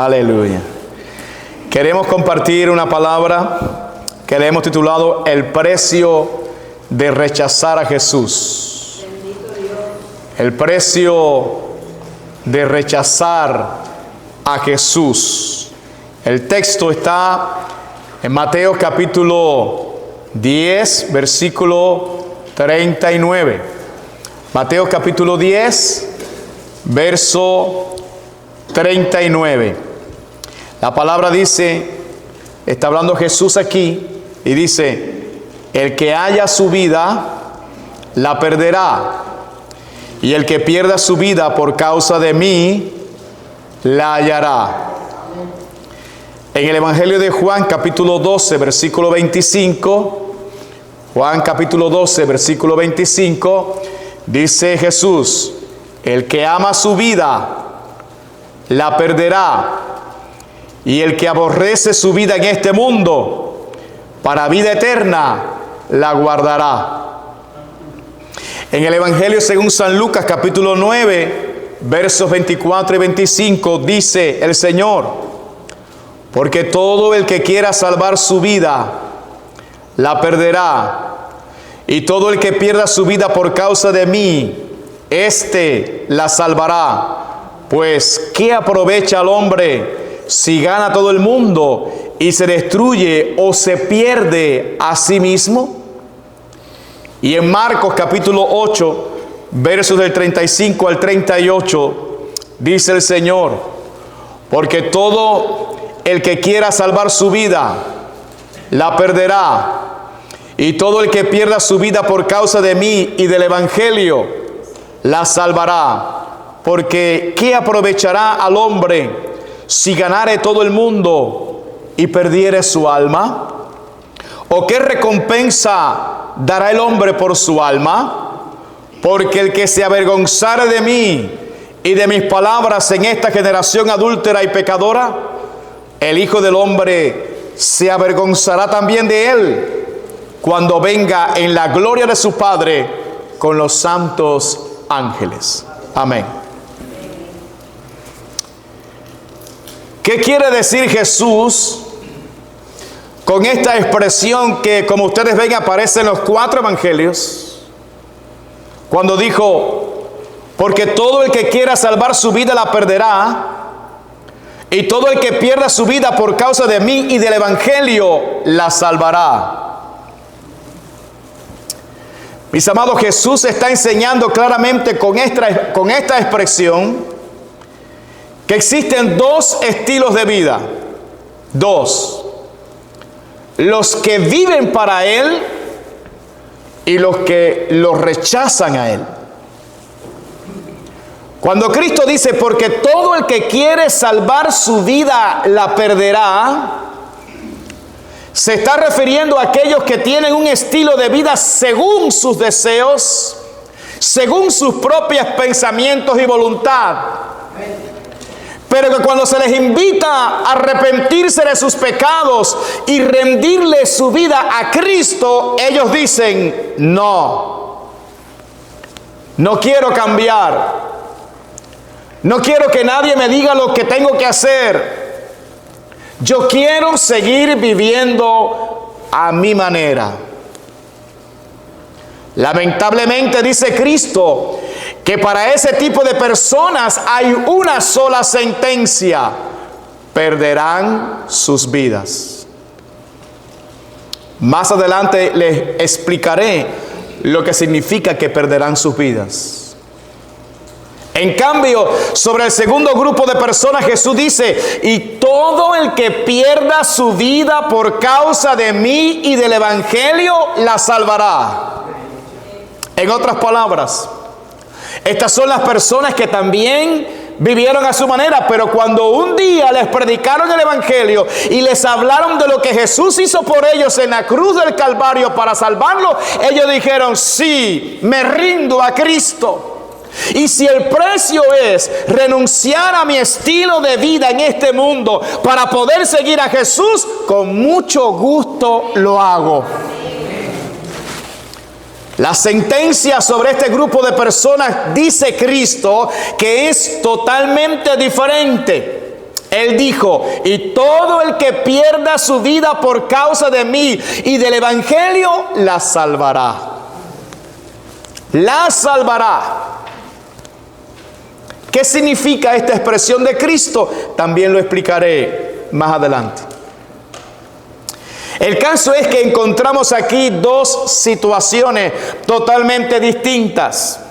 Aleluya. Queremos compartir una palabra que le hemos titulado El precio de rechazar a Jesús. El precio de rechazar a Jesús. El texto está en Mateo capítulo 10, versículo 39. Mateo capítulo 10, verso 39. La palabra dice, está hablando Jesús aquí, y dice, el que haya su vida, la perderá. Y el que pierda su vida por causa de mí, la hallará. En el Evangelio de Juan, capítulo 12, versículo 25, Juan capítulo 12, versículo 25, dice Jesús, el que ama su vida, la perderá. Y el que aborrece su vida en este mundo, para vida eterna, la guardará. En el Evangelio según San Lucas, capítulo 9, versos 24 y 25, dice el Señor, porque todo el que quiera salvar su vida, la perderá. Y todo el que pierda su vida por causa de mí, éste la salvará. Pues, ¿qué aprovecha al hombre si gana todo el mundo y se destruye o se pierde a sí mismo? Y en Marcos capítulo 8, versos del 35 al 38, dice el Señor, porque todo el que quiera salvar su vida, la perderá. Y todo el que pierda su vida por causa de mí y del Evangelio, la salvará. Porque ¿qué aprovechará al hombre si ganare todo el mundo y perdiere su alma? ¿O qué recompensa dará el hombre por su alma? Porque el que se avergonzare de mí y de mis palabras en esta generación adúltera y pecadora, el Hijo del Hombre se avergonzará también de él cuando venga en la gloria de su Padre con los santos ángeles. Amén. ¿Qué quiere decir Jesús con esta expresión que, como ustedes ven, aparece en los 4 evangelios? Cuando dijo, porque todo el que quiera salvar su vida la perderá, y todo el que pierda su vida por causa de mí y del Evangelio la salvará. Mis amados, Jesús está enseñando claramente con esta expresión que existen 2 estilos de vida. 2. Los que viven para Él y los que lo rechazan a Él. Cuando Cristo dice, porque todo el que quiere salvar su vida la perderá, se está refiriendo a aquellos que tienen un estilo de vida según sus deseos, según sus propios pensamientos y voluntad. Pero que cuando se les invita a arrepentirse de sus pecados y rendirle su vida a Cristo, ellos dicen, no quiero cambiar, no quiero que nadie me diga lo que tengo que hacer, yo quiero seguir viviendo a mi manera. Lamentablemente dice Cristo que para ese tipo de personas hay una sola sentencia: perderán sus vidas. Más adelante les explicaré lo que significa que perderán sus vidas. En cambio, sobre el segundo grupo de personas, Jesús dice, y todo el que pierda su vida por causa de mí y del Evangelio, la salvará. En otras palabras, estas son las personas que también vivieron a su manera, pero cuando un día les predicaron el Evangelio y les hablaron de lo que Jesús hizo por ellos en la cruz del Calvario para salvarlos, ellos dijeron, sí, me rindo a Cristo. Y si el precio es renunciar a mi estilo de vida en este mundo para poder seguir a Jesús, con mucho gusto lo hago. La sentencia sobre este grupo de personas, dice Cristo, que es totalmente diferente. Él dijo, y todo el que pierda su vida por causa de mí y del evangelio, la salvará. La salvará. ¿Qué significa esta expresión de Cristo? También lo explicaré más adelante. El caso es que encontramos aquí dos situaciones totalmente distintas.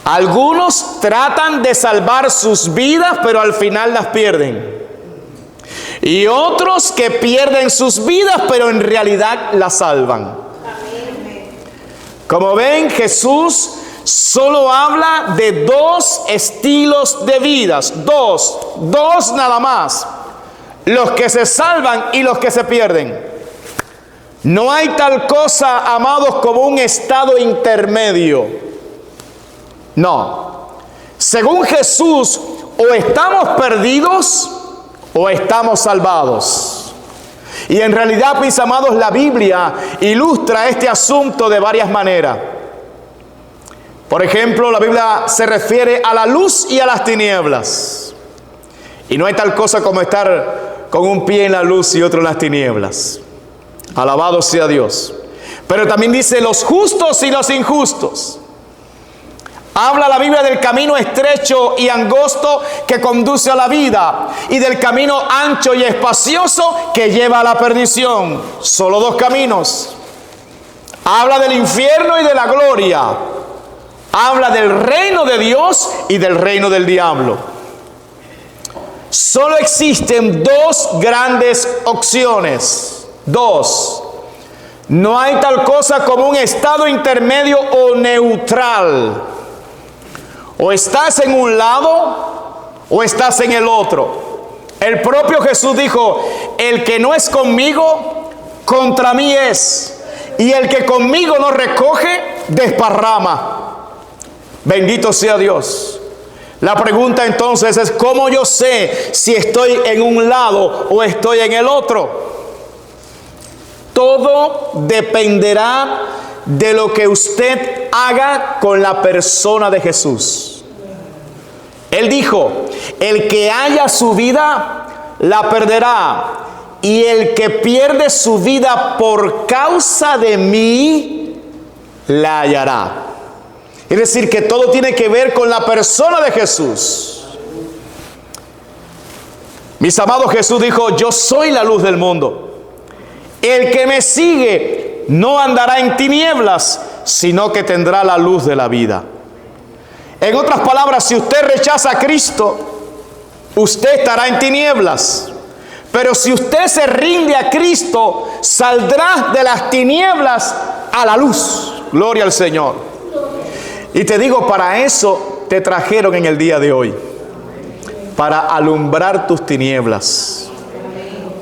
Algunos tratan de salvar sus vidas, pero al final las pierden. Y otros que pierden sus vidas, pero en realidad las salvan. Como ven, Jesús solo habla de dos estilos de vidas. Dos nada más. Los que se salvan y los que se pierden. No hay tal cosa, amados, como un estado intermedio. No. Según Jesús, o estamos perdidos o estamos salvados. Y en realidad, mis amados, la Biblia ilustra este asunto de varias maneras. Por ejemplo, la Biblia se refiere a la luz y a las tinieblas. Y no hay tal cosa como estar con un pie en la luz y otro en las tinieblas. Alabado sea Dios. Pero también dice los justos y los injustos. Habla la Biblia del camino estrecho y angosto que conduce a la vida y del camino ancho y espacioso que lleva a la perdición. Solo dos caminos. Habla del infierno y de la gloria. Habla del reino de Dios y del reino del diablo. Solo existen dos grandes opciones. Dos. No hay tal cosa como un estado intermedio o neutral. O estás en un lado o estás en el otro. El propio Jesús dijo, el que no es conmigo, contra mí es. Y el que conmigo no recoge, desparrama. Bendito sea Dios. La pregunta entonces es, ¿cómo yo sé si estoy en un lado o estoy en el otro? Todo dependerá de lo que usted haga con la persona de Jesús. Él dijo, el que haya su vida, la perderá. Y el que pierde su vida por causa de mí, la hallará. Es decir, que todo tiene que ver con la persona de Jesús. Mis amados, Jesús dijo, yo soy la luz del mundo. El que me sigue no andará en tinieblas, sino que tendrá la luz de la vida. En otras palabras, si usted rechaza a Cristo, usted estará en tinieblas. Pero si usted se rinde a Cristo, saldrá de las tinieblas a la luz. Gloria al Señor. Y te digo, para eso te trajeron en el día de hoy. Para alumbrar tus tinieblas.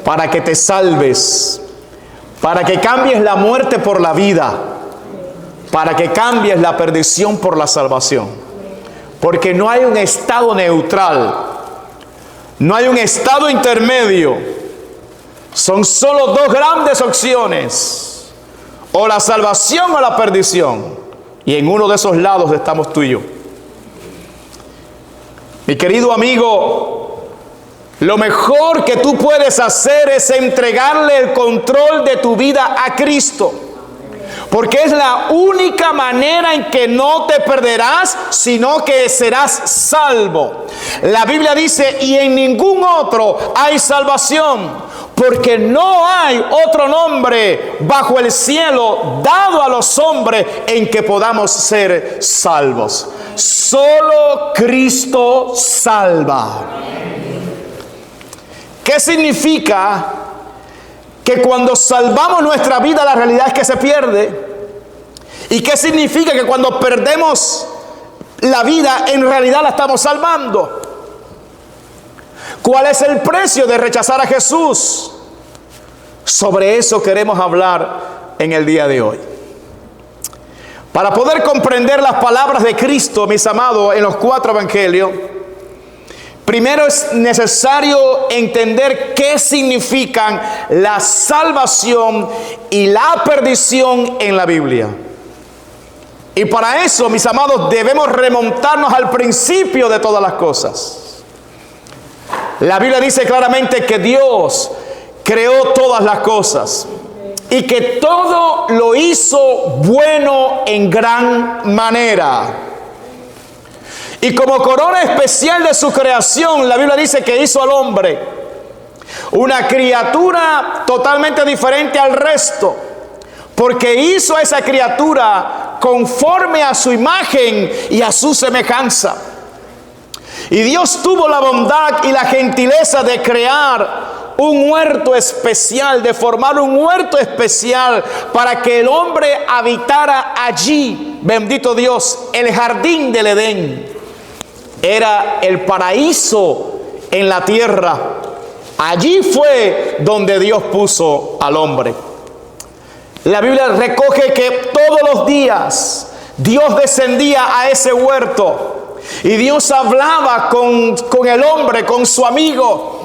Para que te salves. Para que cambies la muerte por la vida. Para que cambies la perdición por la salvación. Porque no hay un estado neutral. No hay un estado intermedio. Son solo dos grandes opciones. O la salvación o la perdición. Y en uno de esos lados estamos tú y yo. Mi querido amigo, lo mejor que tú puedes hacer es entregarle el control de tu vida a Cristo. Porque es la única manera en que no te perderás, sino que serás salvo. La Biblia dice, y en ningún otro hay salvación. Porque no hay otro nombre bajo el cielo dado a los hombres en que podamos ser salvos. Solo Cristo salva. ¿Qué significa? Que cuando salvamos nuestra vida, la realidad es que se pierde. ¿Y qué significa? Que cuando perdemos la vida, en realidad la estamos salvando. ¿Cuál es el precio de rechazar a Jesús? Sobre eso queremos hablar en el día de hoy. Para poder comprender las palabras de Cristo, mis amados, en los 4 evangelios, primero es necesario entender qué significan la salvación y la perdición en la Biblia. Y para eso, mis amados, debemos remontarnos al principio de todas las cosas. La Biblia dice claramente que Dios creó todas las cosas y que todo lo hizo bueno en gran manera. Y como corona especial de su creación, la Biblia dice que hizo al hombre una criatura totalmente diferente al resto, porque hizo a esa criatura conforme a su imagen y a su semejanza. Y Dios tuvo la bondad y la gentileza de crear un huerto especial, de formar un huerto especial para que el hombre habitara allí. Bendito Dios, el jardín del Edén era el paraíso en la tierra. Allí fue donde Dios puso al hombre. La Biblia recoge que todos los días Dios descendía a ese huerto y Dios hablaba con el hombre, con su amigo.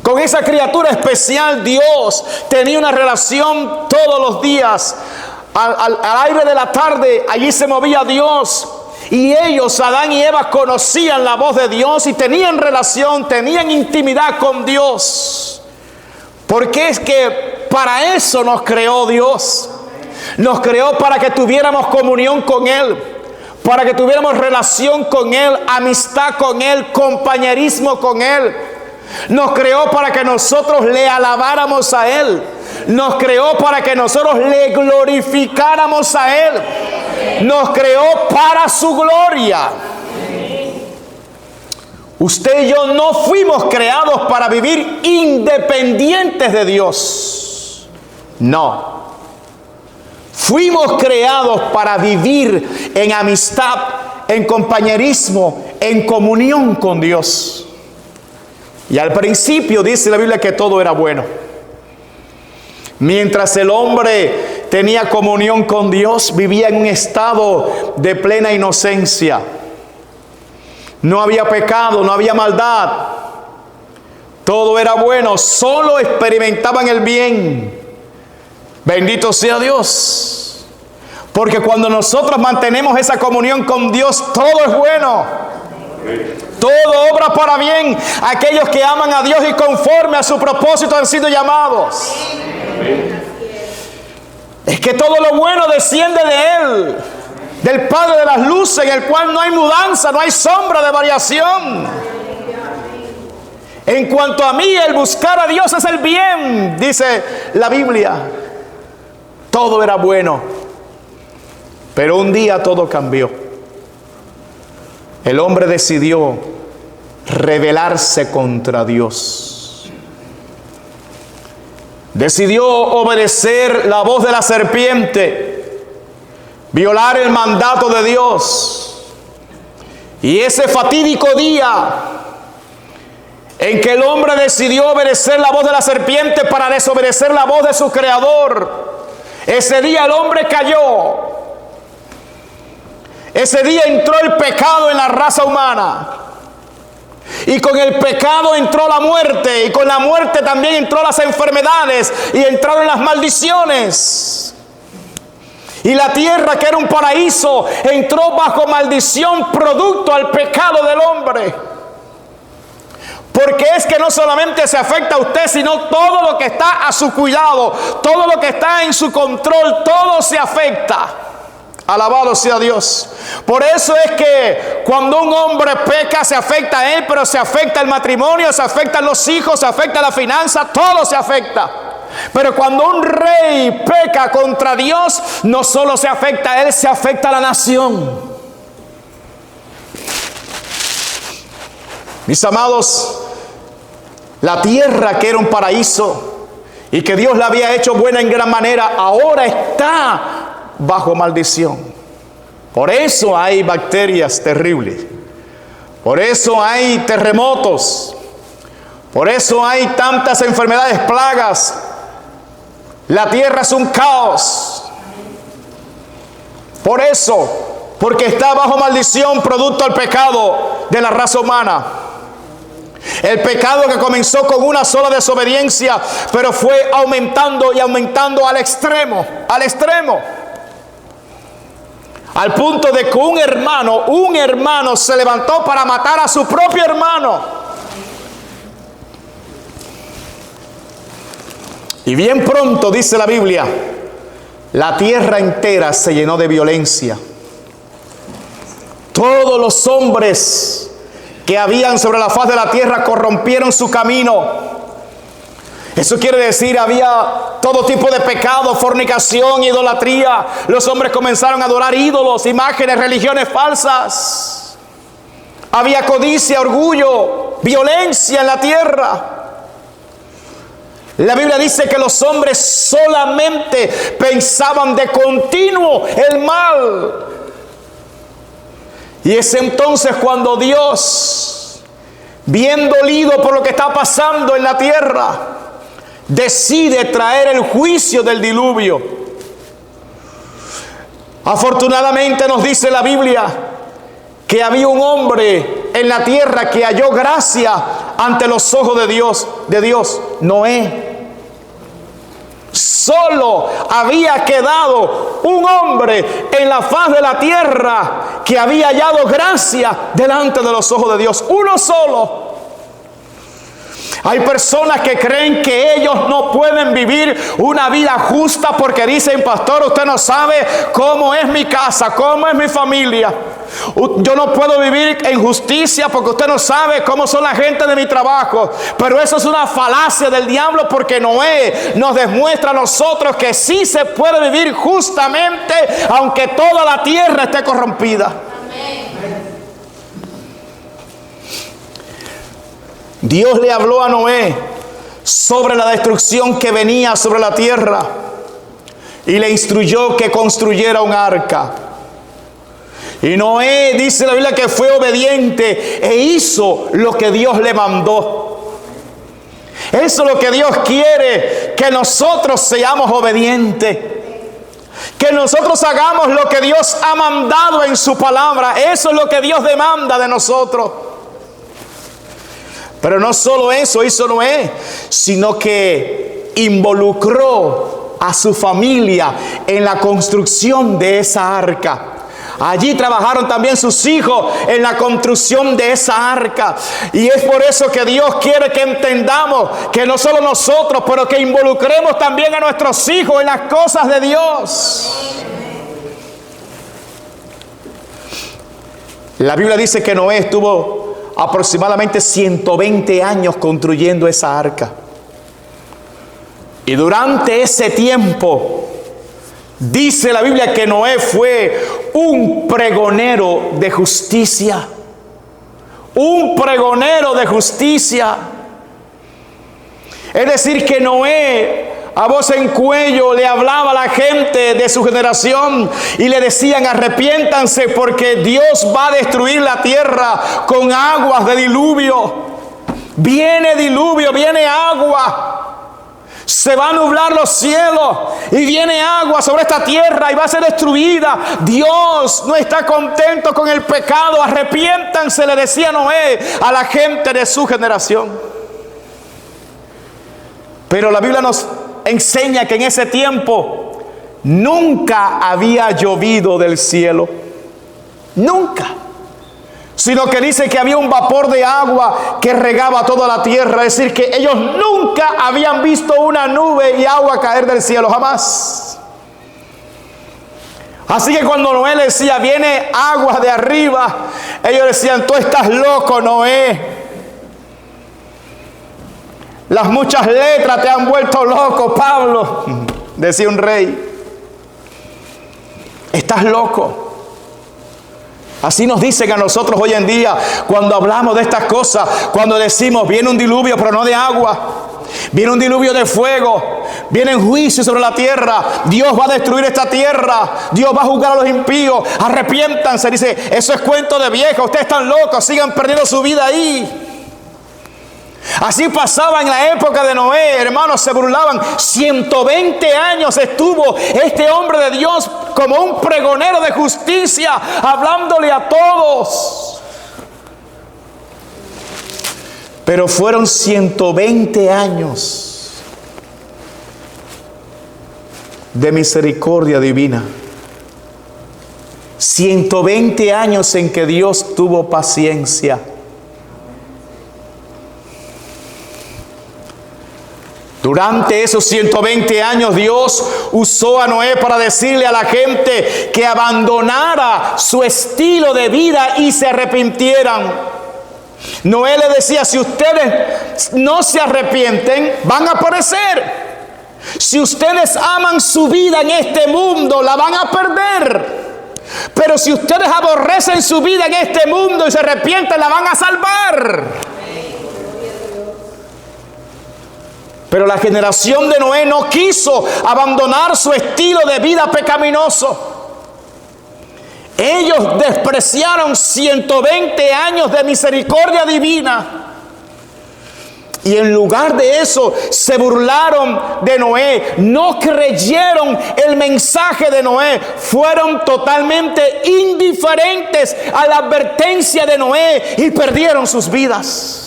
Con esa criatura especial Dios tenía una relación todos los días. Al aire de la tarde allí se movía Dios. Y ellos, Adán y Eva, conocían la voz de Dios y tenían relación, tenían intimidad con Dios. Porque es que para eso nos creó Dios. Nos creó para que tuviéramos comunión con Él, para que tuviéramos relación con Él, amistad con Él, compañerismo con Él. Nos creó para que nosotros le alabáramos a Él. Nos creó para que nosotros le glorificáramos a Él. Nos creó para su gloria. Usted y yo no fuimos creados para vivir independientes de Dios. No. Fuimos creados para vivir en amistad, en compañerismo, en comunión con Dios. Y al principio dice la Biblia que todo era bueno. Mientras el hombre tenía comunión con Dios, vivía en un estado de plena inocencia. No había pecado, no había maldad. Todo era bueno, solo experimentaban el bien. Bendito sea Dios. Porque cuando nosotros mantenemos esa comunión con Dios, todo es bueno. Todo obra para bien. Aquellos que aman a Dios y conforme a su propósito han sido llamados. Es que todo lo bueno desciende de Él, del Padre de las luces, en el cual no hay mudanza, no hay sombra de variación. En cuanto a mí, el buscar a Dios es el bien, dice la Biblia. Todo era bueno, pero un día todo cambió. El hombre decidió rebelarse contra Dios. Decidió obedecer la voz de la serpiente, violar el mandato de Dios. Y ese fatídico día en que el hombre decidió obedecer la voz de la serpiente para desobedecer la voz de su creador, ese día el hombre cayó. Ese día entró el pecado en la raza humana. Y con el pecado entró la muerte. Y con la muerte también entró las enfermedades. Y entraron las maldiciones. Y la tierra, que era un paraíso, entró bajo maldición producto al pecado del hombre. Porque es que no solamente se afecta a usted, sino todo lo que está a su cuidado, todo lo que está en su control, todo se afecta. Alabado sea Dios. Por eso es que cuando un hombre peca, se afecta a él, pero se afecta el matrimonio, se afectan los hijos, se afecta la finanza, todo se afecta. Pero cuando un rey peca contra Dios, no solo se afecta a él, se afecta a la nación. Mis amados, la tierra, que era un paraíso y que Dios la había hecho buena en gran manera, ahora está bajo maldición. Por eso hay bacterias terribles. Por eso hay terremotos. Por eso hay tantas enfermedades, plagas. La tierra es un caos. Por eso, porque está bajo maldición producto del pecado de la raza humana. El pecado que comenzó con una sola desobediencia, pero fue aumentando y aumentando al extremo, al punto de que un hermano se levantó para matar a su propio hermano. Y bien pronto, dice la Biblia, la tierra entera se llenó de violencia. Todos los hombres que habían sobre la faz de la tierra corrompieron su camino. Eso quiere decir, había todo tipo de pecado, fornicación, idolatría. Los hombres comenzaron a adorar ídolos, imágenes, religiones falsas. Había codicia, orgullo, violencia en la tierra. La Biblia dice que los hombres solamente pensaban de continuo el mal. Y es entonces cuando Dios, bien dolido por lo que está pasando en la tierra, decide traer el juicio del diluvio. Afortunadamente nos dice la Biblia que había un hombre en la tierra que halló gracia ante los ojos de Dios, Noé. Solo había quedado un hombre en la faz de la tierra que había hallado gracia delante de los ojos de Dios. Uno solo. Hay personas que creen que ellos no pueden vivir una vida justa porque dicen: pastor, usted no sabe cómo es mi casa, cómo es mi familia. Yo no puedo vivir en justicia porque usted no sabe cómo son la gente de mi trabajo. Pero eso es una falacia del diablo, porque Noé nos demuestra a nosotros que sí se puede vivir justamente aunque toda la tierra esté corrompida. Dios le habló a Noé sobre la destrucción que venía sobre la tierra y le instruyó que construyera un arca. Y Noé, dice la Biblia, que fue obediente e hizo lo que Dios le mandó. Eso es lo que Dios quiere, que nosotros seamos obedientes, que nosotros hagamos lo que Dios ha mandado en su palabra. Eso es lo que Dios demanda de nosotros. Pero no solo eso hizo Noé, sino que involucró a su familia en la construcción de esa arca. Allí trabajaron también sus hijos en la construcción de esa arca. Y es por eso que Dios quiere que entendamos que no solo nosotros, pero que involucremos también a nuestros hijos en las cosas de Dios. La Biblia dice que Noé estuvo aproximadamente 120 años construyendo esa arca. Y durante ese tiempo, dice la Biblia que Noé fue un pregonero de justicia. Un pregonero de justicia. Es decir, que Noé a voz en cuello le hablaba a la gente de su generación y le decían: arrepiéntanse porque Dios va a destruir la tierra con aguas de diluvio. Viene diluvio, viene agua. Se van a nublar los cielos y viene agua sobre esta tierra y va a ser destruida. Dios no está contento con el pecado. Arrepiéntanse, le decía Noé a la gente de su generación. Pero la Biblia nos enseña que en ese tiempo nunca había llovido del cielo. Nunca. Sino que dice que había un vapor de agua que regaba toda la tierra. Es decir, que ellos nunca habían visto una nube y agua caer del cielo, jamás. Así que cuando Noé le decía: viene agua de arriba, ellos decían: tú estás loco, Noé. Las muchas letras te han vuelto loco, Pablo, decía un rey. Estás loco. Así nos dicen a nosotros hoy en día cuando hablamos de estas cosas, cuando decimos: viene un diluvio, pero no de agua, viene un diluvio de fuego, viene un juicio sobre la tierra, Dios va a destruir esta tierra, Dios va a juzgar a los impíos, arrepiéntanse. Dice: eso es cuento de vieja, ustedes están locos, sigan perdiendo su vida ahí. Así pasaba en la época de Noé, hermanos, se burlaban. 120 años estuvo este hombre de Dios como un pregonero de justicia, hablándole a todos. Pero fueron 120 años de misericordia divina. 120 años en que Dios tuvo paciencia. Durante esos 120 años Dios usó a Noé para decirle a la gente que abandonara su estilo de vida y se arrepintieran. Noé le decía: si ustedes no se arrepienten, van a perecer. Si ustedes aman su vida en este mundo, la van a perder. Pero si ustedes aborrecen su vida en este mundo y se arrepienten, la van a salvar. Pero la generación de Noé no quiso abandonar su estilo de vida pecaminoso. Ellos despreciaron 120 años de misericordia divina. Y en lugar de eso, se burlaron de Noé. No creyeron el mensaje de Noé. Fueron totalmente indiferentes a la advertencia de Noé y perdieron sus vidas.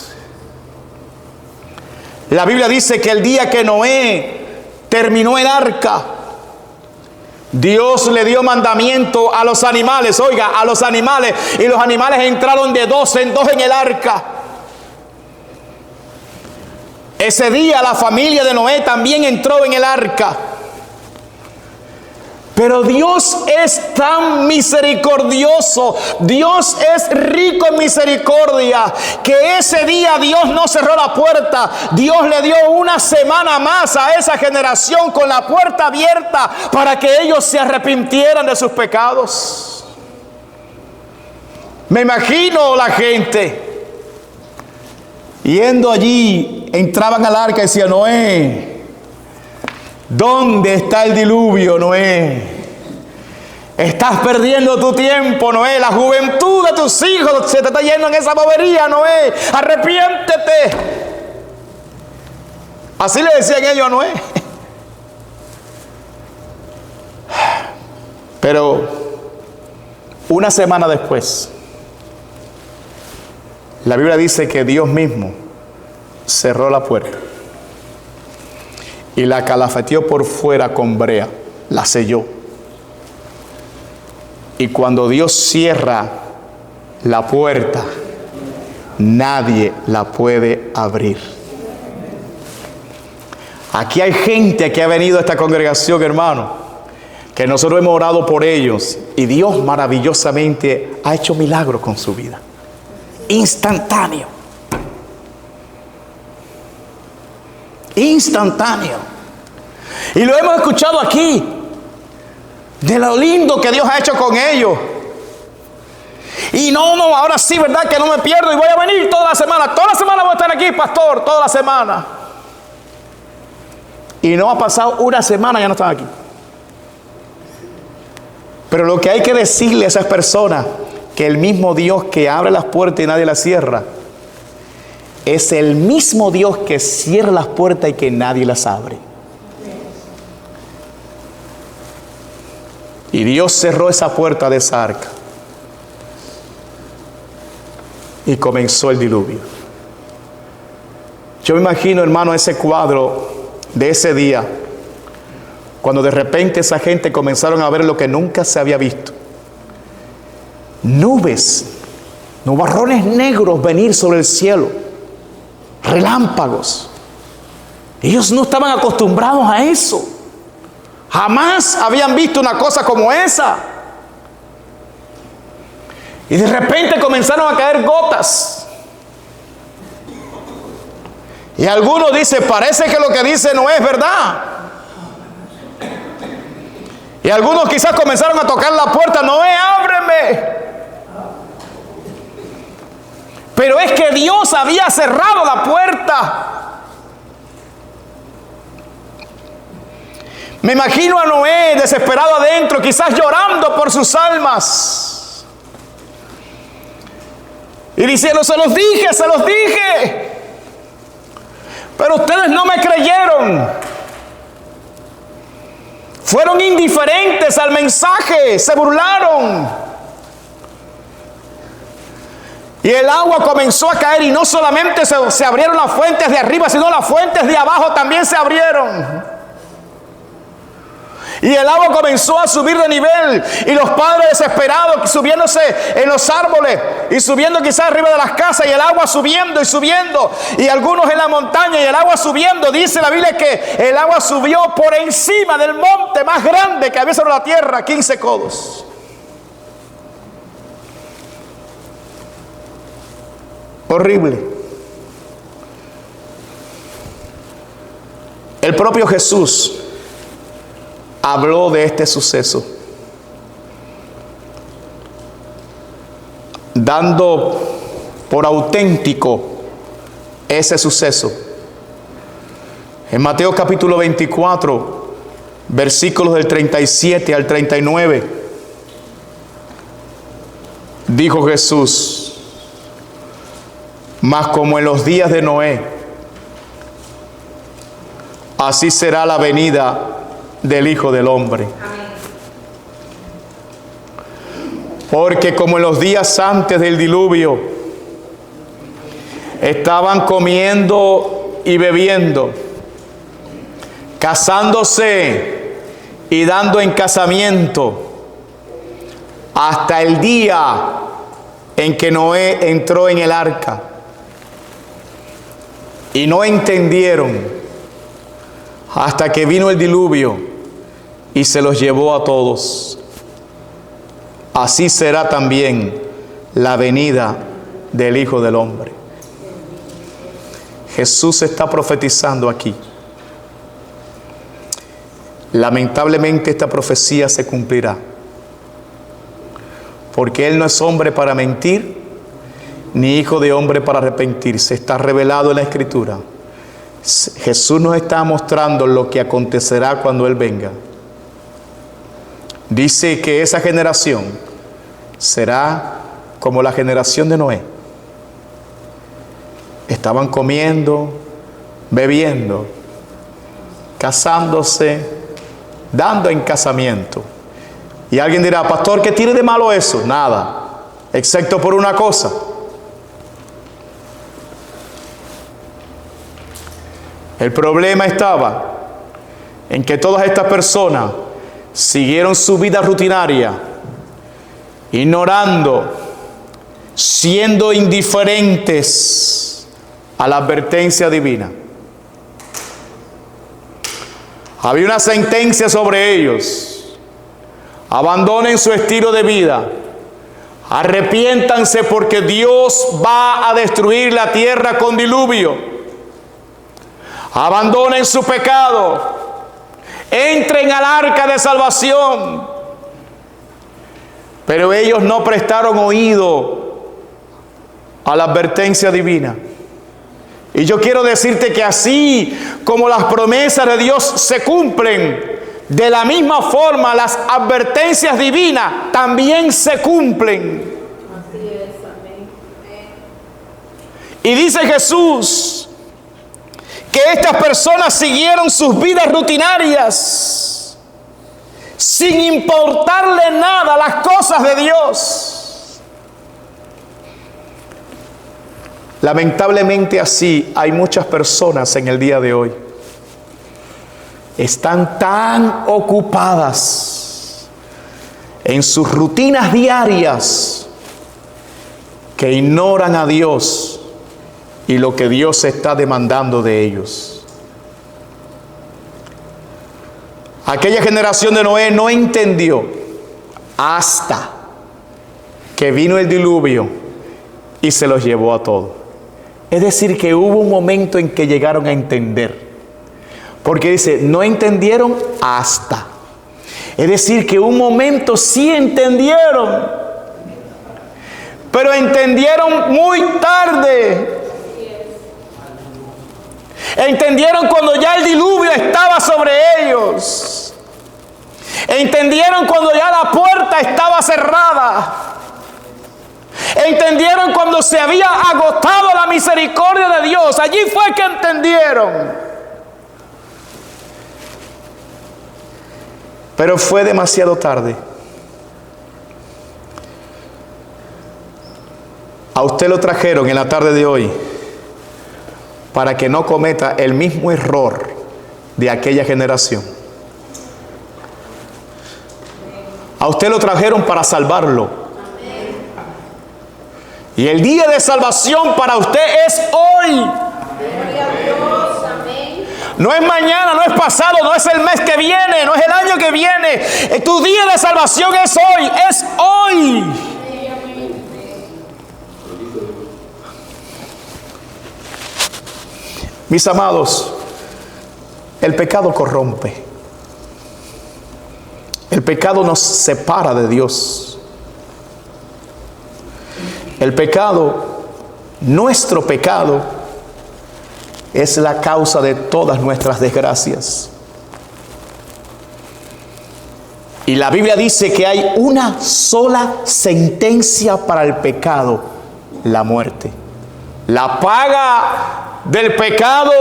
La Biblia dice que el día que Noé terminó el arca, Dios le dio mandamiento a los animales, oiga, a los animales, y los animales entraron de dos en dos en el arca. Ese día la familia de Noé también entró en el arca. Pero Dios es tan misericordioso, Dios es rico en misericordia, que ese día Dios no cerró la puerta. Dios le dio una semana más a esa generación con la puerta abierta para que ellos se arrepintieran de sus pecados. Me imagino la gente yendo allí, entraban al arca y decían: Noé, ¿dónde está el diluvio, Noé? Estás perdiendo tu tiempo, Noé. La juventud de tus hijos se te está yendo en esa bobería, Noé. Arrepiéntete. Así le decían ellos a Noé. Pero una semana después, la Biblia dice que Dios mismo cerró la puerta y la calafeteó por fuera con brea, la selló. Y cuando Dios cierra la puerta, nadie la puede abrir. Aquí hay gente que ha venido a esta congregación, hermano, que nosotros hemos orado por ellos y Dios maravillosamente ha hecho milagros con su vida. Instantáneo. Instantáneo. Y lo hemos escuchado aquí, de lo lindo que Dios ha hecho con ellos. Y no, ahora sí, ¿verdad? Que no me pierdo y voy a venir toda la semana. Toda la semana voy a estar aquí, pastor, toda la semana. Y no ha pasado una semana, ya no están aquí. Pero lo que hay que decirle a esas personas, que el mismo Dios que abre las puertas y nadie las cierra, es el mismo Dios que cierra las puertas y que nadie las abre. Y Dios cerró esa puerta de esa arca. Y comenzó el diluvio. Yo me imagino, hermano, ese cuadro de ese día, cuando de repente esa gente comenzaron a ver lo que nunca se había visto. Nubes, nubarrones negros venir sobre el cielo, relámpagos. Ellos no estaban acostumbrados a eso. Jamás habían visto una cosa como esa. Y de repente comenzaron a caer gotas. Y algunos dicen: parece que lo que dice no es verdad. Y algunos quizás comenzaron a tocar la puerta: Noé, ábreme. Pero es que Dios había cerrado la puerta. Me imagino a Noé desesperado adentro, quizás llorando por sus almas. Y diciendo: se los dije. Pero ustedes no me creyeron. Fueron indiferentes al mensaje, se burlaron. Y el agua comenzó a caer, y no solamente se abrieron las fuentes de arriba, sino las fuentes de abajo también se abrieron. Y el agua comenzó a subir de nivel. Y los padres desesperados, subiéndose en los árboles y subiendo quizás arriba de las casas, y el agua subiendo y subiendo. Y algunos en la montaña y el agua subiendo. Dice la Biblia que el agua subió por encima del monte más grande que había sobre la tierra, 15 codos. Horrible. El propio Jesús habló de este suceso, dando por auténtico ese suceso. En Mateo capítulo 24, versículos del 37 al 39, dijo Jesús: mas como en los días de Noé, así será la venida del Hijo del Hombre. Porque como en los días antes del diluvio, estaban comiendo y bebiendo, casándose y dando en casamiento, hasta el día en que Noé entró en el arca. Y no entendieron hasta que vino el diluvio y se los llevó a todos. Así será también la venida del Hijo del Hombre. Jesús está profetizando aquí. Lamentablemente esta profecía se cumplirá, porque Él no es hombre para mentir, ni hijo de hombre para arrepentirse. Está revelado en la Escritura. Jesús nos está mostrando lo que acontecerá cuando Él venga. Dice que esa generación será como la generación de Noé. Estaban comiendo, bebiendo, casándose, dando en casamiento. Y alguien dirá: pastor, ¿qué tiene de malo eso? Nada, excepto por una cosa. El problema estaba en que todas estas personas siguieron su vida rutinaria, ignorando, siendo indiferentes a la advertencia divina. Había una sentencia sobre ellos: abandonen su estilo de vida, arrepiéntanse, porque Dios va a destruir la tierra con diluvio. Abandonen su pecado, entren al arca de salvación. Pero ellos no prestaron oído a la advertencia divina. Y yo quiero decirte que así como las promesas de Dios se cumplen, de la misma forma las advertencias divinas también se cumplen. Así es, amén. Y dice Jesús que estas personas siguieron sus vidas rutinarias, sin importarle nada las cosas de Dios. Lamentablemente así hay muchas personas en el día de hoy. Están tan ocupadas en sus rutinas diarias que ignoran a Dios y lo que Dios está demandando de ellos. Aquella generación de Noé no entendió hasta que vino el diluvio y se los llevó a todos. Es decir, que hubo un momento en que llegaron a entender. Porque dice, no entendieron hasta. Es decir, que un momento sí entendieron, pero entendieron muy tarde. Entendieron cuando ya el diluvio estaba sobre ellos. Entendieron cuando ya la puerta estaba cerrada. Entendieron cuando se había agotado la misericordia de Dios. Allí fue que entendieron. Pero fue demasiado tarde. A usted lo trajeron en la tarde de hoy para que no cometa el mismo error de aquella generación. A usted lo trajeron para salvarlo. Y el día de salvación para usted es hoy. Gloria a Dios. Amén. No es mañana, no es pasado, no es el mes que viene, no es el año que viene. Tu día de salvación es hoy, es hoy. Mis amados, el pecado corrompe. El pecado nos separa de Dios. El pecado, nuestro pecado, es la causa de todas nuestras desgracias. Y la Biblia dice que hay una sola sentencia para el pecado: la muerte. La paga del pecado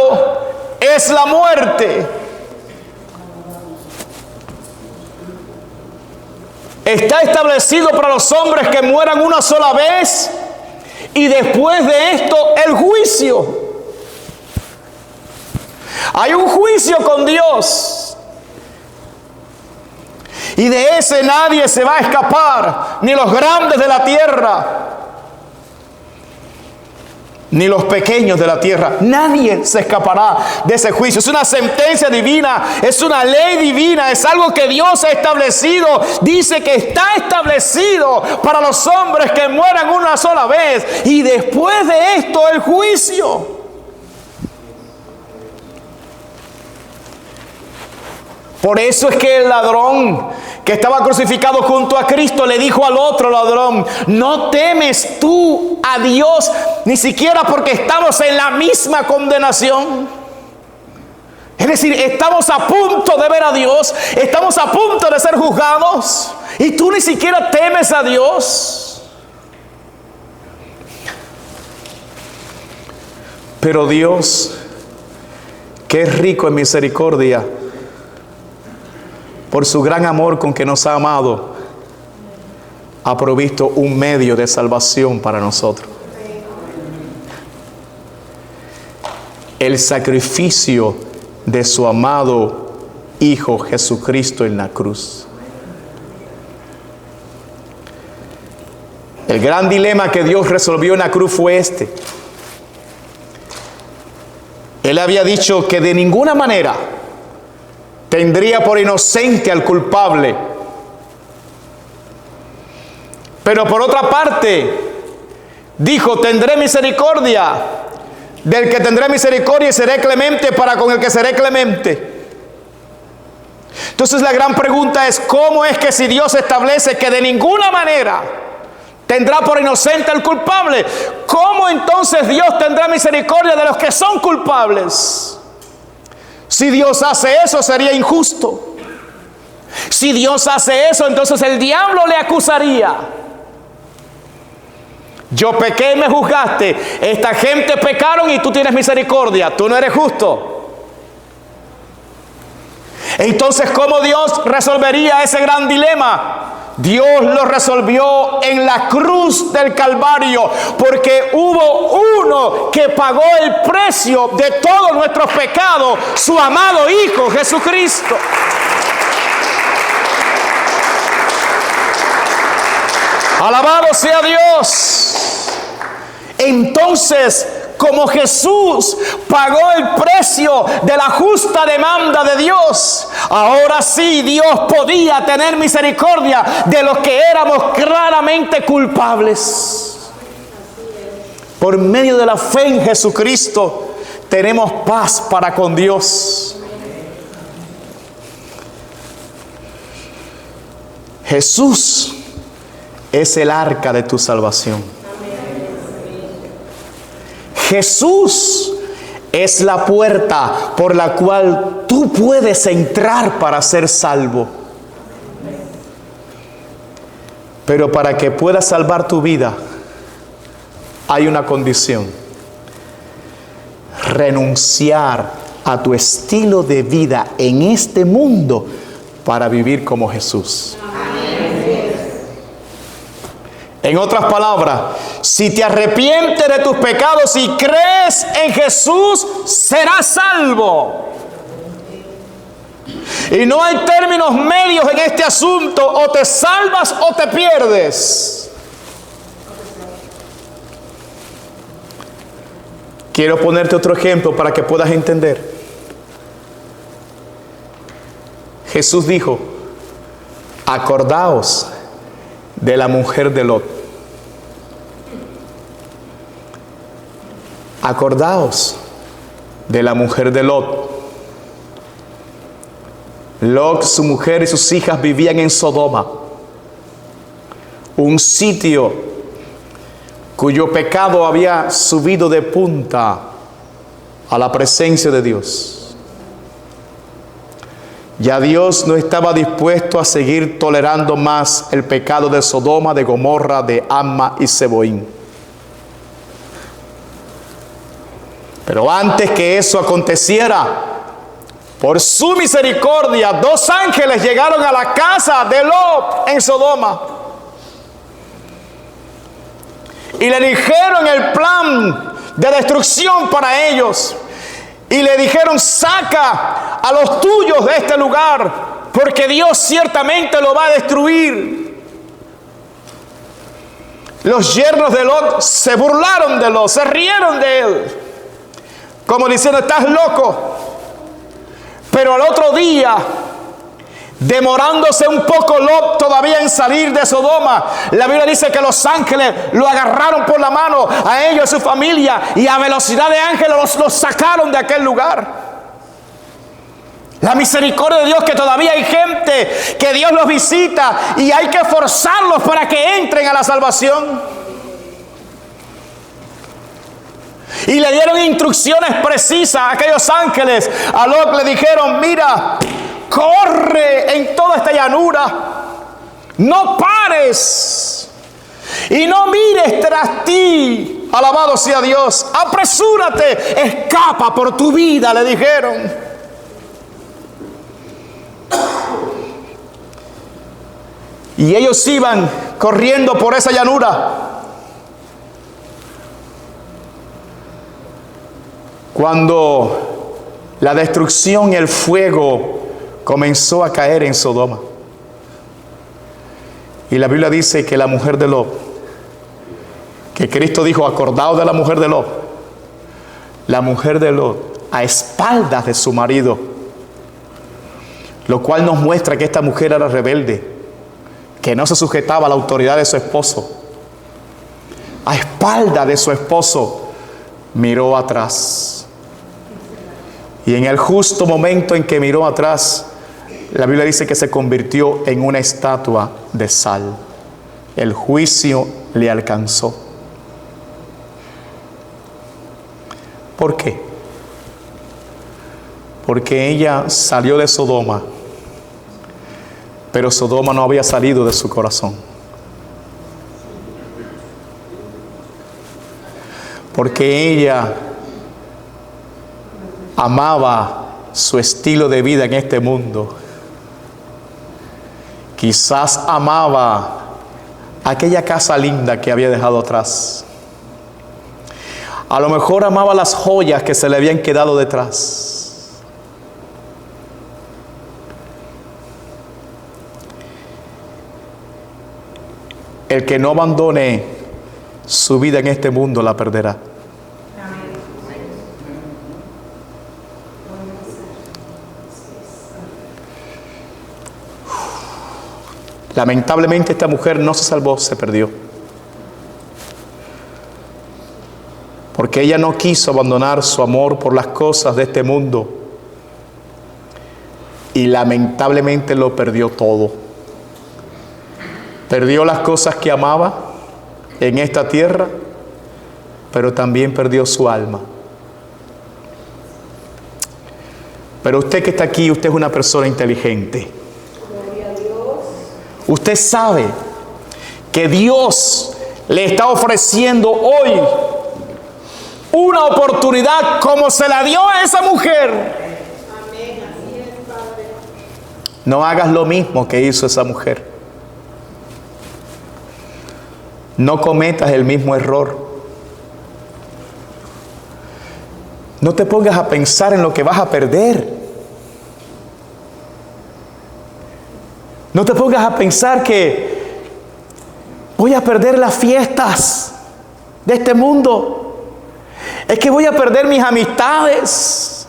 es la muerte. Está establecido para los hombres que mueran una sola vez y después de esto el juicio. Hay un juicio con Dios y de ese nadie se va a escapar, ni los grandes de la tierra, ni los pequeños de la tierra. Nadie se escapará de ese juicio. Es una sentencia divina, es una ley divina, es algo que Dios ha establecido. Dice que está establecido para los hombres que mueran una sola vez y después de esto el juicio. Por eso es que el ladrón que estaba crucificado junto a Cristo le dijo al otro ladrón: no temes tú a Dios, ni siquiera porque estamos en la misma condenación. Es decir, estamos a punto de ver a Dios, estamos a punto de ser juzgados, y tú ni siquiera temes a Dios. Pero Dios, que es rico en misericordia, por su gran amor con que nos ha amado, ha provisto un medio de salvación para nosotros. El sacrificio de su amado Hijo Jesucristo en la cruz. El gran dilema que Dios resolvió en la cruz fue este. Él había dicho que de ninguna manera tendría por inocente al culpable. Pero por otra parte, dijo: tendré misericordia del que tendré misericordia y seré clemente para con el que seré clemente. Entonces la gran pregunta es: ¿cómo es que si Dios establece que de ninguna manera tendrá por inocente al culpable, cómo entonces Dios tendrá misericordia de los que son culpables? Si Dios hace eso, sería injusto. Si Dios hace eso, entonces el diablo le acusaría: yo pequé y me juzgaste, esta gente pecaron y tú tienes misericordia, tú no eres justo. Entonces, ¿cómo Dios resolvería ese gran dilema? Dios lo resolvió en la cruz del Calvario, porque hubo uno que pagó el precio de todos nuestros pecados, su amado Hijo Jesucristo. Alabado sea Dios. Entonces, como Jesús pagó el precio de la justa demanda de Dios, ahora sí Dios podía tener misericordia de los que éramos claramente culpables. Por medio de la fe en Jesucristo tenemos paz para con Dios. Jesús es el arca de tu salvación. Jesús es la puerta por la cual tú puedes entrar para ser salvo. Pero para que puedas salvar tu vida, hay una condición: renunciar a tu estilo de vida en este mundo para vivir como Jesús. En otras palabras, si te arrepientes de tus pecados y crees en Jesús, serás salvo. Y no hay términos medios en este asunto. O te salvas o te pierdes. Quiero ponerte otro ejemplo para que puedas entender. Jesús dijo: acordaos de la mujer de Lot. Acordaos de la mujer de Lot. Lot, su mujer y sus hijas vivían en Sodoma, un sitio cuyo pecado había subido de punta a la presencia de Dios. Ya Dios no estaba dispuesto a seguir tolerando más el pecado de Sodoma, de Gomorra, de Adma y Zeboim. Pero antes que eso aconteciera, por su misericordia, 2 ángeles llegaron a la casa de Lot en Sodoma y le dijeron el plan de destrucción para ellos. Y le dijeron: saca a los tuyos de este lugar, porque Dios ciertamente lo va a destruir. Los yernos de Lot se burlaron de Lot, se rieron de él, como diciendo: estás loco. Pero al otro día, demorándose un poco Lot todavía en salir de Sodoma, la Biblia dice que los ángeles lo agarraron por la mano, a ellos y a su familia, y a velocidad de ángeles los sacaron de aquel lugar. La misericordia de Dios, que todavía hay gente que Dios los visita y hay que forzarlos para que entren a la salvación. Y le dieron instrucciones precisas a aquellos ángeles. A Lot le dijeron: mira, corre en toda esta llanura, no pares y no mires tras ti. Alabado sea Dios. Apresúrate, escapa por tu vida, le dijeron. Y ellos iban corriendo por esa llanura. Cuando la destrucción y el fuego comenzó a caer en Sodoma, y la Biblia dice que la mujer de Lot, que Cristo dijo: acordaos de la mujer de Lot. La mujer de Lot, a espaldas de su marido, lo cual nos muestra que esta mujer era rebelde, que no se sujetaba a la autoridad de su esposo. A espaldas de su esposo miró atrás. Y en el justo momento en que miró atrás, la Biblia dice que se convirtió en una estatua de sal. El juicio le alcanzó. ¿Por qué? Porque ella salió de Sodoma, pero Sodoma no había salido de su corazón. Porque ella amaba su estilo de vida en este mundo. Quizás amaba aquella casa linda que había dejado atrás. A lo mejor amaba las joyas que se le habían quedado detrás. El que no abandone su vida en este mundo la perderá. Lamentablemente esta mujer no se salvó, se perdió. Porque ella no quiso abandonar su amor por las cosas de este mundo. Y lamentablemente lo perdió todo. Perdió las cosas que amaba en esta tierra, pero también perdió su alma. Pero usted que está aquí, usted es una persona inteligente. Usted sabe que Dios le está ofreciendo hoy una oportunidad como se la dio a esa mujer. Amén. Así es, Padre. No hagas lo mismo que hizo esa mujer. No cometas el mismo error. No te pongas a pensar en lo que vas a perder. No te pongas a pensar que voy a perder las fiestas de este mundo. Es que voy a perder mis amistades.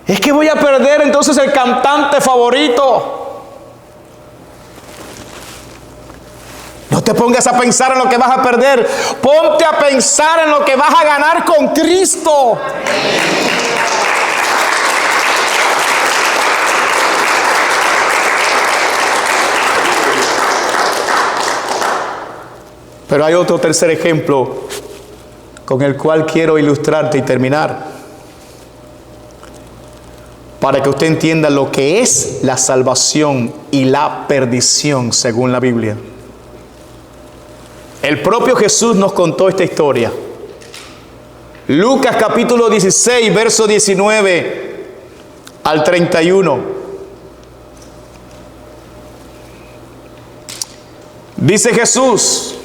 Es que voy a perder entonces el cantante favorito. No te pongas a pensar en lo que vas a perder. Ponte a pensar en lo que vas a ganar con Cristo. Pero hay otro tercer ejemplo con el cual quiero ilustrarte y terminar, para que usted entienda lo que es la salvación y la perdición según la Biblia. El propio Jesús nos contó esta historia. Lucas capítulo 16, verso 19 al 31. Dice Jesús: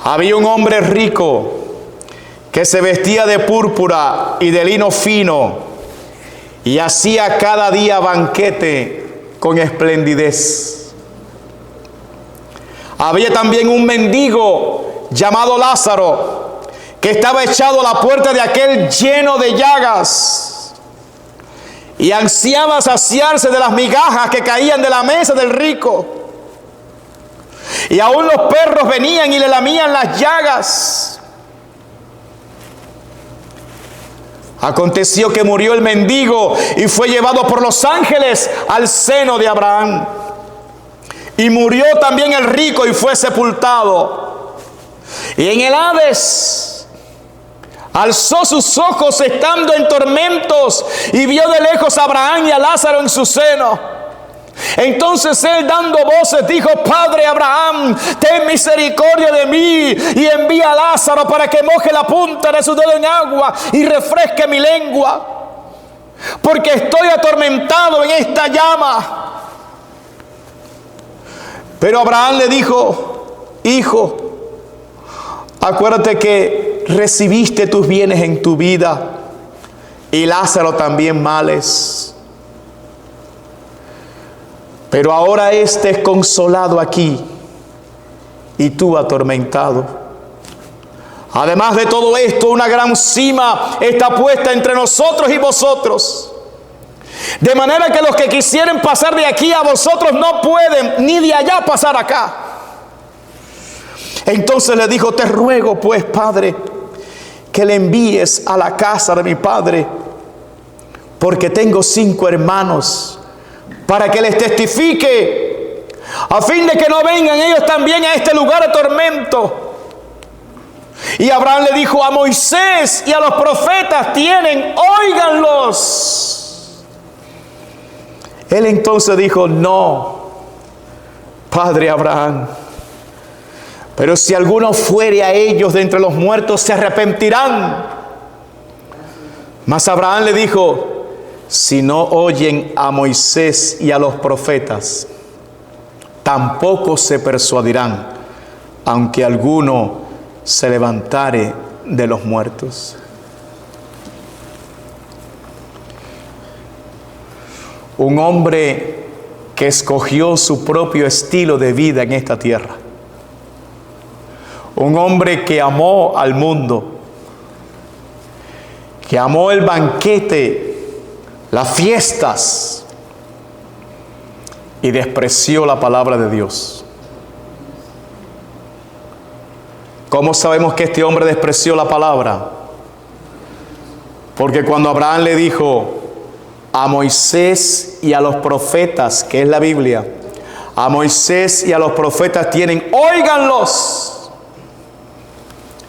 había un hombre rico que se vestía de púrpura y de lino fino y hacía cada día banquete con esplendidez. Había también un mendigo llamado Lázaro, que estaba echado a la puerta de aquel lleno de llagas, y ansiaba saciarse de las migajas que caían de la mesa del rico. Y aún los perros venían y le lamían las llagas. Aconteció que murió el mendigo y fue llevado por los ángeles al seno de Abraham. Y murió también el rico y fue sepultado. Y en el Hades alzó sus ojos estando en tormentos y vio de lejos a Abraham y a Lázaro en su seno. Entonces él, dando voces, dijo: Padre Abraham, ten misericordia de mí y envía a Lázaro para que moje la punta de su dedo en agua y refresque mi lengua, porque estoy atormentado en esta llama. Pero Abraham le dijo: Hijo, acuérdate que recibiste tus bienes en tu vida y Lázaro también males. Pero ahora éste es consolado aquí y tú atormentado. Además de todo esto, una gran cima está puesta entre nosotros y vosotros, de manera que los que quisieren pasar de aquí a vosotros no pueden, ni de allá pasar acá. Entonces le dijo: te ruego pues, Padre, que le envíes a la casa de mi padre, porque tengo 5 hermanos, para que les testifique, a fin de que no vengan ellos también a este lugar de tormento. Y Abraham le dijo: a Moisés y a los profetas tienen, óiganlos. Él entonces dijo: no, Padre Abraham, pero si alguno fuere a ellos de entre los muertos, se arrepentirán. Mas Abraham le dijo: si no oyen a Moisés y a los profetas, tampoco se persuadirán, aunque alguno se levantare de los muertos. Un hombre que escogió su propio estilo de vida en esta tierra. Un hombre que amó al mundo, que amó el banquete, las fiestas, y despreció la palabra de Dios. ¿Cómo sabemos que este hombre despreció la palabra? Porque cuando Abraham le dijo: a Moisés y a los profetas, que es la Biblia, a Moisés y a los profetas tienen, óiganlos.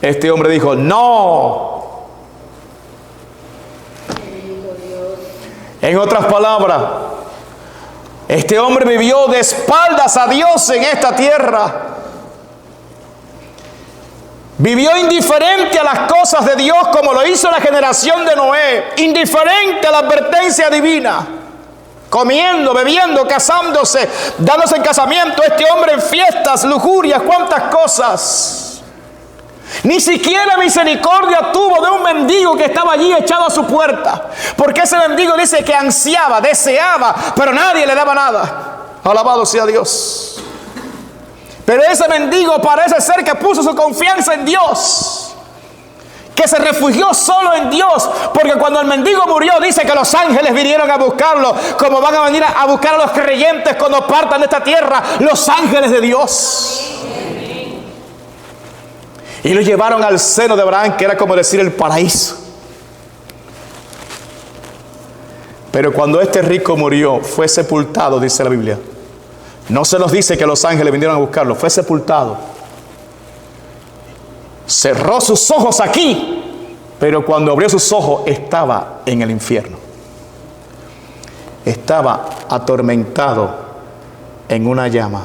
Este hombre dijo: no. En otras palabras, este hombre vivió de espaldas a Dios en esta tierra. Vivió indiferente a las cosas de Dios, como lo hizo la generación de Noé, indiferente a la advertencia divina, comiendo, bebiendo, casándose, dándose en casamiento, este hombre en fiestas, lujurias, cuántas cosas. Ni siquiera misericordia tuvo de un mendigo que estaba allí echado a su puerta. Porque ese mendigo dice que ansiaba, deseaba, pero nadie le daba nada. Alabado sea Dios. Pero ese mendigo parece ser que puso su confianza en Dios, que se refugió solo en Dios, porque cuando el mendigo murió dice que los ángeles vinieron a buscarlo, como van a venir a buscar a los creyentes cuando partan de esta tierra, los ángeles de Dios. Y lo llevaron al seno de Abraham, que era como decir el paraíso. Pero cuando este rico murió, fue sepultado, dice la Biblia. No se nos dice que los ángeles vinieron a buscarlo, fue sepultado. Cerró sus ojos aquí, pero cuando abrió sus ojos estaba en el infierno. Estaba atormentado en una llama.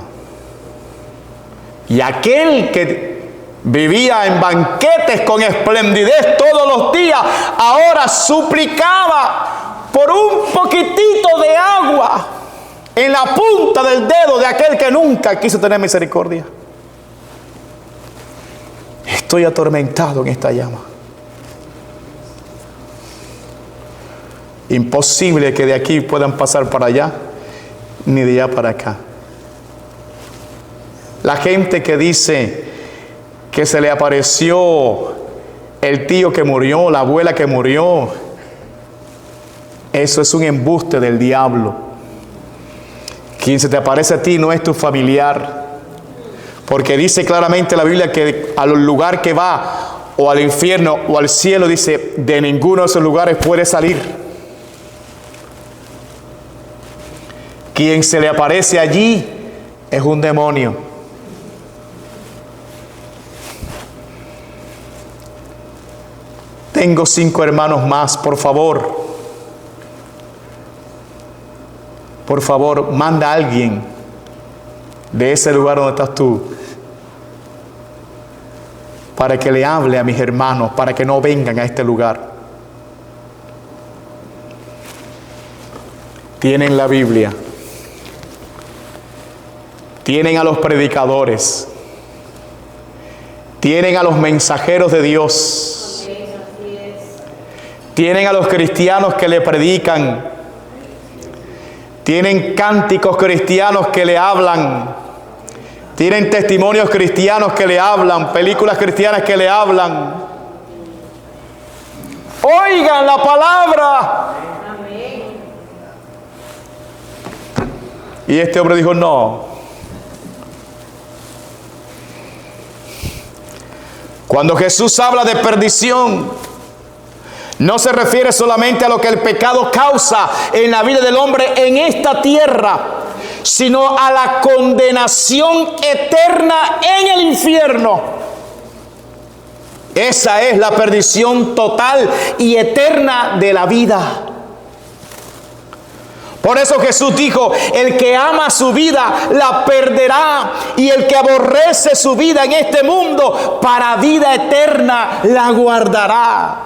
Y aquel que vivía en banquetes con esplendidez todos los días, ahora suplicaba por un poquitito de agua en la punta del dedo de aquel que nunca quiso tener misericordia. Estoy atormentado en esta llama. Imposible que de aquí puedan pasar para allá, ni de allá para acá. La gente que dice que se le apareció el tío que murió, la abuela que murió, eso es un embuste del diablo. Quien se te aparece a ti no es tu familiar, porque dice claramente la Biblia que al lugar que va, o al infierno o al cielo, dice, de ninguno de esos lugares puede salir. Quien se le aparece allí es un demonio. Tengo 5 hermanos más, por favor. Por favor, manda a alguien de ese lugar donde estás tú, para que le hable a mis hermanos, para que no vengan a este lugar. Tienen la Biblia, tienen a los predicadores, tienen a los mensajeros de Dios, tienen a los cristianos que le predican, tienen cánticos cristianos que le hablan, tienen testimonios cristianos que le hablan, películas cristianas que le hablan. Oigan la palabra. Y este hombre dijo, no. Cuando Jesús habla de perdición, no se refiere solamente a lo que el pecado causa en la vida del hombre en esta tierra, sino a la condenación eterna en el infierno. Esa es la perdición total y eterna de la vida. Por eso Jesús dijo, el que ama su vida la perderá, y el que aborrece su vida en este mundo para vida eterna la guardará.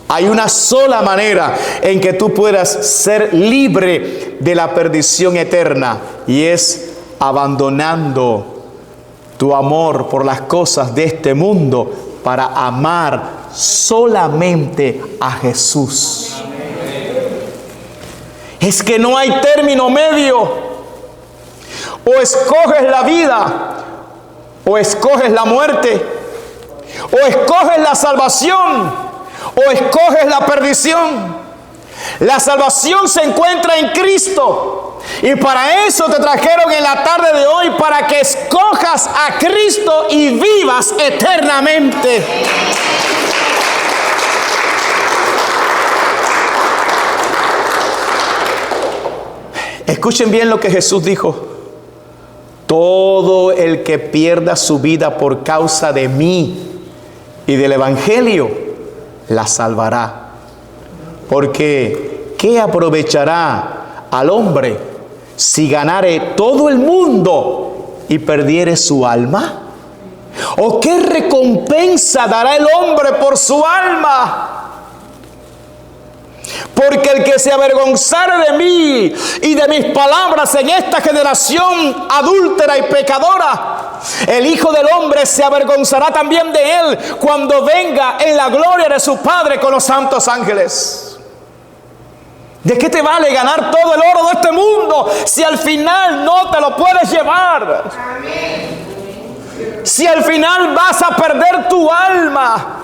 Hay una sola manera en que tú puedas ser libre de la perdición eterna, y es abandonando tu amor por las cosas de este mundo para amar solamente a Jesús. Es que no hay término medio. O escoges la vida, o escoges la muerte, o escoges la salvación, o escoges la perdición. La salvación se encuentra en Cristo, y para eso te trajeron en la tarde de hoy, para que escojas a Cristo y vivas eternamente. Escuchen bien lo que Jesús dijo: todo el que pierda su vida por causa de mí y del Evangelio, la salvará. Porque ¿qué aprovechará al hombre si ganare todo el mundo y perdiere su alma? ¿O qué recompensa dará el hombre por su alma? Porque el que se avergonzare de mí y de mis palabras en esta generación adúltera y pecadora, El Hijo del Hombre se avergonzará también de él cuando venga en la gloria de su Padre con los santos ángeles. ¿De qué te vale ganar todo el oro de este mundo si al final no te lo puedes llevar? Si al final vas a perder tu alma.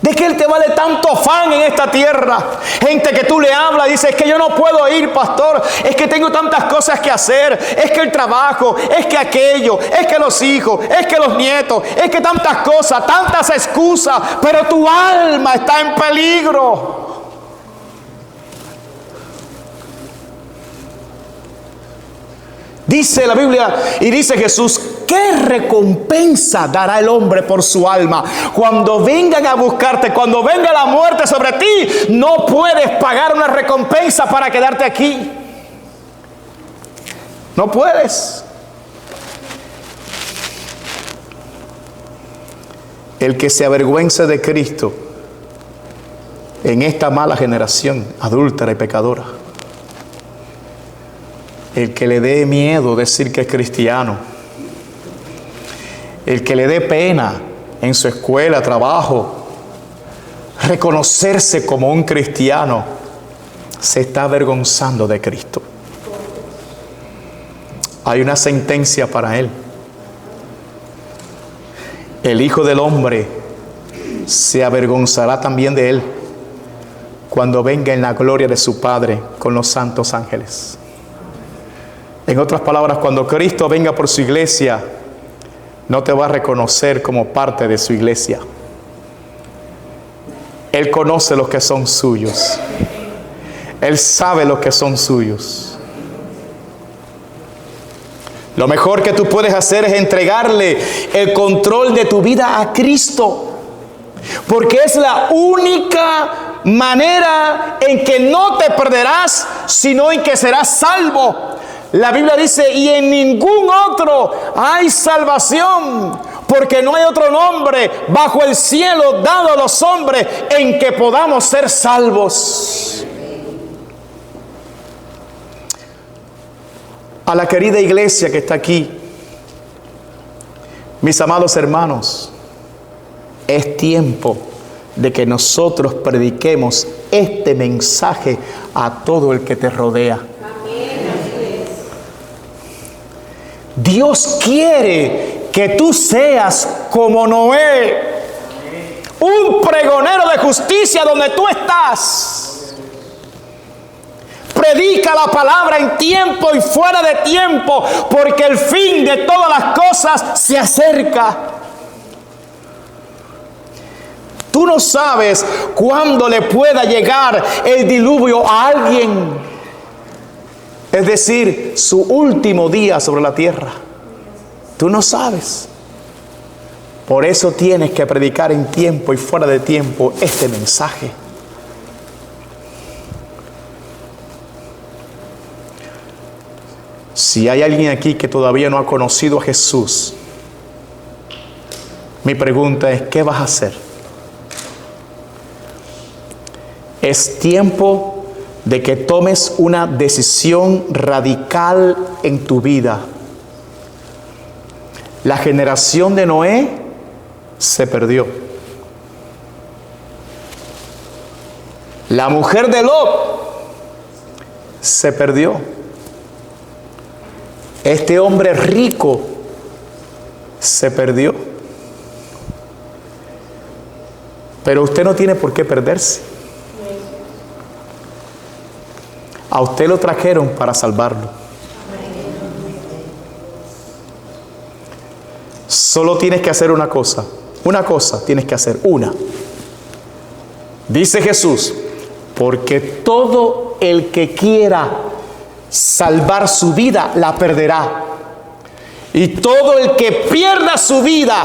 ¿De qué te vale tanto afán en esta tierra? Gente que tú le hablas y dices, es que yo no puedo ir, pastor, es que tengo tantas cosas que hacer, es que el trabajo, es que aquello, es que los hijos, es que los nietos, es que tantas cosas, tantas excusas, pero tu alma está en peligro. Dice la Biblia y dice Jesús, ¿qué recompensa dará el hombre por su alma? Cuando vengan a buscarte, cuando venga la muerte sobre ti, no puedes pagar una recompensa para quedarte aquí. No puedes. El que se avergüence de Cristo en esta mala generación adúltera y pecadora, el que le dé miedo decir que es cristiano, el que le dé pena en su escuela, trabajo, reconocerse como un cristiano, se está avergonzando de Cristo. Hay una sentencia para él. El Hijo del Hombre se avergonzará también de él cuando venga en la gloria de su Padre con los santos ángeles. En otras palabras, cuando Cristo venga por su iglesia, no te va a reconocer como parte de su iglesia. Él conoce los que son suyos. Él sabe los que son suyos. Lo mejor que tú puedes hacer es entregarle el control de tu vida a Cristo, porque es la única manera en que no te perderás, sino en que serás salvo. La Biblia dice, y en ningún otro hay salvación, porque no hay otro nombre bajo el cielo dado a los hombres en que podamos ser salvos. A la querida iglesia que está aquí, mis amados hermanos, es tiempo de que nosotros prediquemos este mensaje a todo el que te rodea. Dios quiere que tú seas como Noé, un pregonero de justicia donde tú estás. Predica la palabra en tiempo y fuera de tiempo, porque el fin de todas las cosas se acerca. Tú no sabes cuándo le pueda llegar el diluvio a alguien. Es decir, su último día sobre la tierra. Tú no sabes. Por eso tienes que predicar en tiempo y fuera de tiempo este mensaje. Si hay alguien aquí que todavía no ha conocido a Jesús, mi pregunta es, ¿qué vas a hacer? Es tiempo de que tomes una decisión radical en tu vida. La generación de Noé se perdió. La mujer de Lot se perdió. Este hombre rico se perdió. Pero usted no tiene por qué perderse. A usted lo trajeron para salvarlo. Solo tienes que hacer una cosa. Una cosa tienes que hacer. Una. Dice Jesús, porque todo el que quiera salvar su vida, la perderá. Y todo el que pierda su vida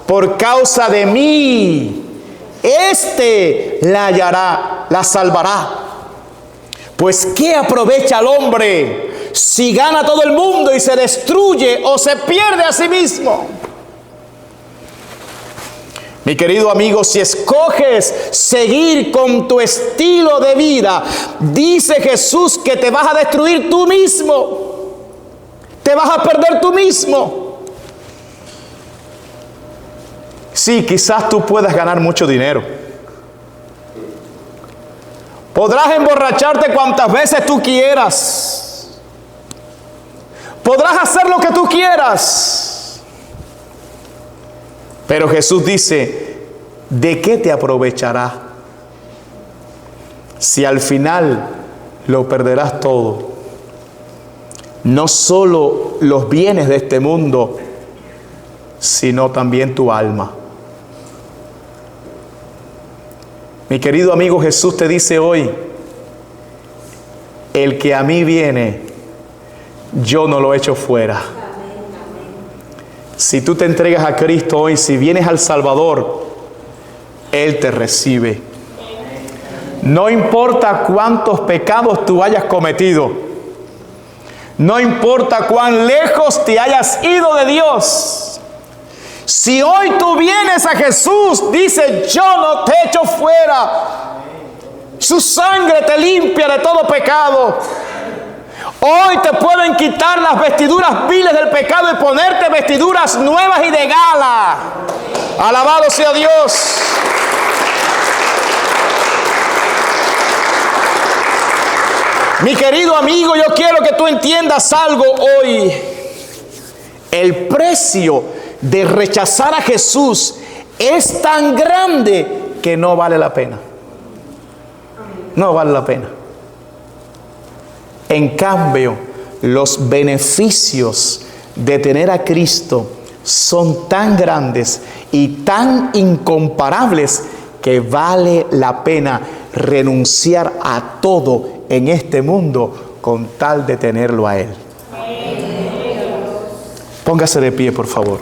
por causa de mí, este la hallará, la salvará. Pues ¿qué aprovecha el hombre si gana todo el mundo y se destruye o se pierde a sí mismo? Mi querido amigo, si escoges seguir con tu estilo de vida, dice Jesús que te vas a destruir tú mismo. Te vas a perder tú mismo. Sí, quizás tú puedas ganar mucho dinero. Podrás emborracharte cuantas veces tú quieras. Podrás hacer lo que tú quieras. Pero Jesús dice, ¿de qué te aprovechará si al final lo perderás todo? No solo los bienes de este mundo, sino también tu alma. Mi querido amigo, Jesús te dice hoy, el que a mí viene, yo no lo echo fuera. Si tú te entregas a Cristo hoy, si vienes al Salvador, Él te recibe. No importa cuántos pecados tú hayas cometido, no importa cuán lejos te hayas ido de Dios. Si hoy tú vienes a Jesús, dice, yo no te echo fuera. Su sangre te limpia de todo pecado. Hoy te pueden quitar las vestiduras viles del pecado y ponerte vestiduras nuevas y de gala. Alabado sea Dios. Mi querido amigo, yo quiero que tú entiendas algo hoy. El precio de rechazar a Jesús es tan grande que no vale la pena. No vale la pena. En cambio, los beneficios de tener a Cristo son tan grandes y tan incomparables que vale la pena renunciar a todo en este mundo con tal de tenerlo a Él. Póngase de pie, por favor.